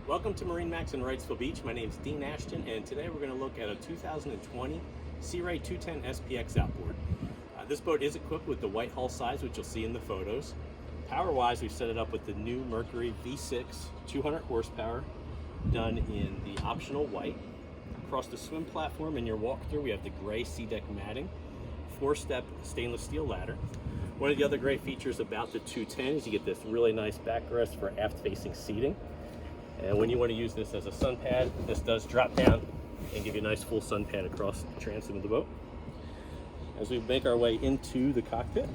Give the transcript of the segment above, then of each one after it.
Welcome to MarineMax in Wrightsville Beach. My name is Dean Ashton, and today we're going to look at a 2020 Sea Ray 210 SPX outboard. This boat is equipped with the white hull size, which you'll see in the photos. Power-wise, we've set it up with the new Mercury V6 200 horsepower, done in the optional white. Across the swim platform in your walkthrough, we have the gray SeaDek matting, 4-step stainless steel ladder. One of the other great features about the 210 is you get this really nice backrest for aft-facing seating. And when you want to use this as a sun pad, this does drop down and give you a nice full sun pad across the transom of the boat. As we make our way into the cockpit,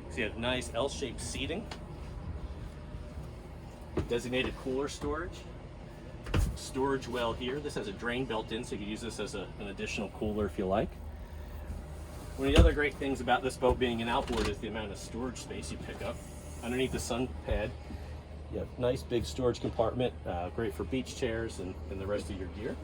so you have nice L-shaped seating, designated cooler storage well here. This has a drain built in, so you can use this as an additional cooler if you like. One of the other great things about this boat being an outboard is the amount of storage space you pick up. Underneath the sun pad, you have a nice big storage compartment, great for beach chairs and the rest of your gear.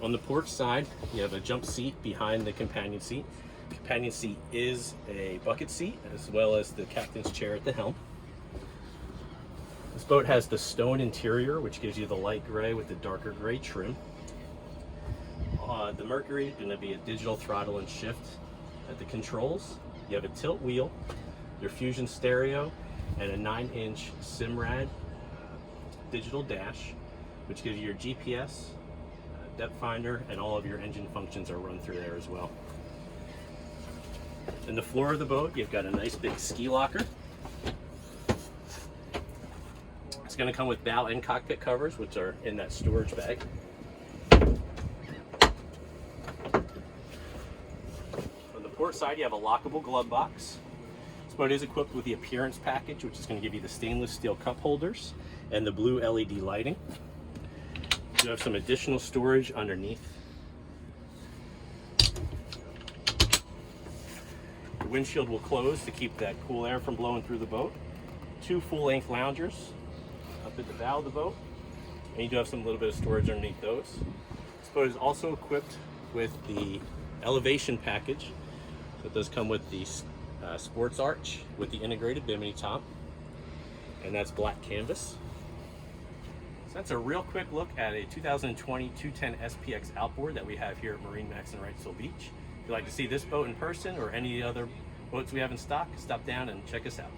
On the port side, you have a jump seat behind the companion seat. The companion seat is a bucket seat, as well as the captain's chair at the helm. This boat has the stone interior, which gives you the light gray with the darker gray trim. The Mercury is going to be a digital throttle and shift at the controls. You have a tilt wheel, your Fusion stereo, and a 9-inch Simrad digital dash, which gives you your GPS, depth finder, and all of your engine functions are run through there as well. In the floor of the boat, you've got a nice big ski locker. It's going to come with bow and cockpit covers, which are in that storage bag. On the port side, you have a lockable glove box. This boat is equipped with the appearance package, which is going to give you the stainless steel cup holders and the blue LED lighting. You have some additional storage underneath. The windshield will close to keep that cool air from blowing through the boat. 2 full-length loungers up at the bow of the boat, and you do have some little bit of storage underneath those. This boat is also equipped with the elevation package. So it does come with the sports arch with the integrated bimini top, and that's black canvas. So that's a real quick look at a 2020 210 SPX outboard that we have here at MarineMax in Wrightsville Beach. If you'd like to see this boat in person or any other boats we have in stock, stop down and check us out.